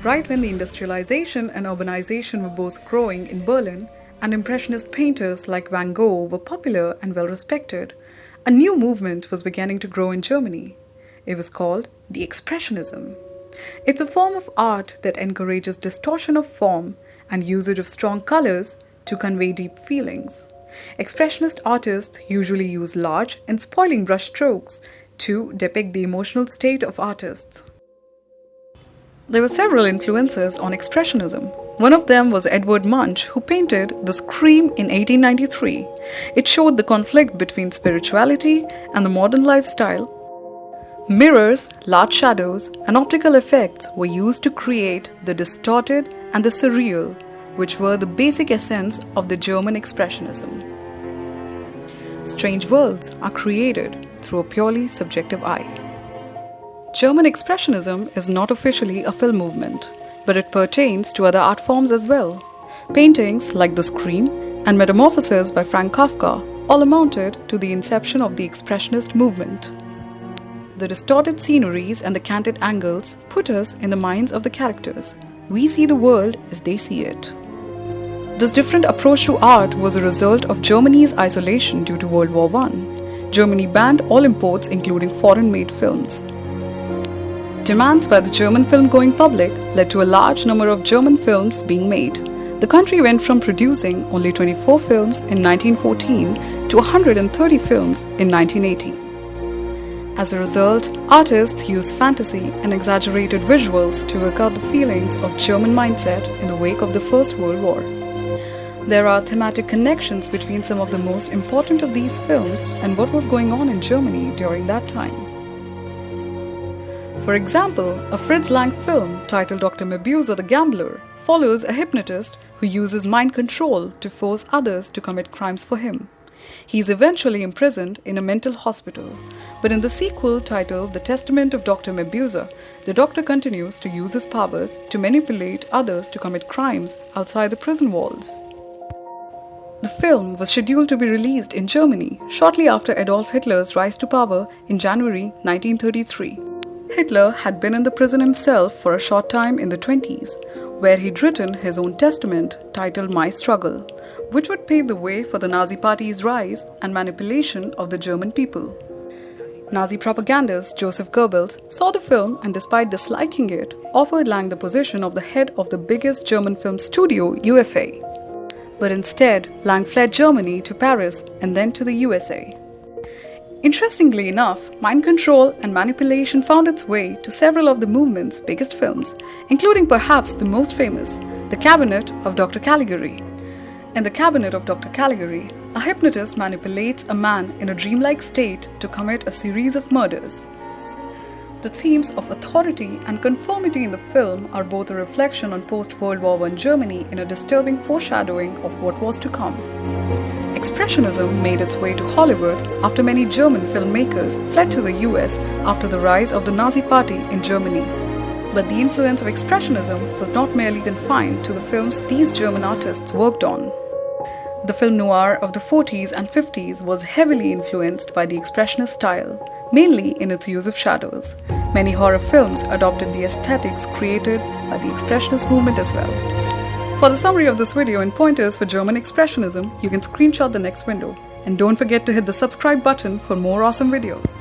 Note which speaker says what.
Speaker 1: Right when the industrialization and urbanization were both growing in Berlin, and Impressionist painters like Van Gogh were popular and well respected, a new movement was beginning to grow in Germany. It was called the Expressionism. It's a form of art that encourages distortion of form and usage of strong colors to convey deep feelings. Expressionist artists usually use large and spoiling brush strokes to depict the emotional state of artists. There were several influences on Expressionism. One of them was Edvard Munch, who painted The Scream in 1893. It showed the conflict between spirituality and the modern lifestyle. Mirrors, large shadows, and optical effects were used to create the distorted and the surreal, which were the basic essence of the German Expressionism. Strange worlds are created through a purely subjective eye. German Expressionism is not officially a film movement, but it pertains to other art forms as well. Paintings like The Scream and Metamorphoses by Franz Kafka all amounted to the inception of the Expressionist movement. The distorted sceneries and the canted angles put us in the minds of the characters. We see the world as they see it. This different approach to art was a result of Germany's isolation due to World War I. Germany banned all imports, including foreign-made films. Demands by the German film-going public led to a large number of German films being made. The country went from producing only 24 films in 1914 to 130 films in 1980. As a result, artists used fantasy and exaggerated visuals to work out the feelings of German mindset in the wake of the First World War. There are thematic connections between some of the most important of these films and what was going on in Germany during that time. For example, a Fritz Lang film titled Dr. Mabuse the Gambler follows a hypnotist who uses mind control to force others to commit crimes for him. He is eventually imprisoned in a mental hospital, but in the sequel titled The Testament of Dr. Mabuse, the doctor continues to use his powers to manipulate others to commit crimes outside the prison walls. The film was scheduled to be released in Germany shortly after Adolf Hitler's rise to power in January 1933. Hitler had been in the prison himself for a short time in the 20s, where he'd written his own testament titled My Struggle, which would pave the way for the Nazi Party's rise and manipulation of the German people. Nazi propagandist Joseph Goebbels saw the film and, despite disliking it, offered Lang the position of the head of the biggest German film studio, UFA. But instead, Lang fled Germany to Paris and then to the USA. Interestingly enough, mind control and manipulation found its way to several of the movement's biggest films, including perhaps the most famous, The Cabinet of Dr. Caligari. In The Cabinet of Dr. Caligari, a hypnotist manipulates a man in a dreamlike state to commit a series of murders. The themes of authority and conformity in the film are both a reflection on post-World War I Germany in a disturbing foreshadowing of what was to come. Expressionism made its way to Hollywood after many German filmmakers fled to the US after the rise of the Nazi Party in Germany. But the influence of Expressionism was not merely confined to the films these German artists worked on. The film noir of the 40s and 50s was heavily influenced by the Expressionist style, mainly in its use of shadows. Many horror films adopted the aesthetics created by the Expressionist movement as well. For the summary of this video and pointers for German Expressionism, you can screenshot the next window. And don't forget to hit the subscribe button for more awesome videos.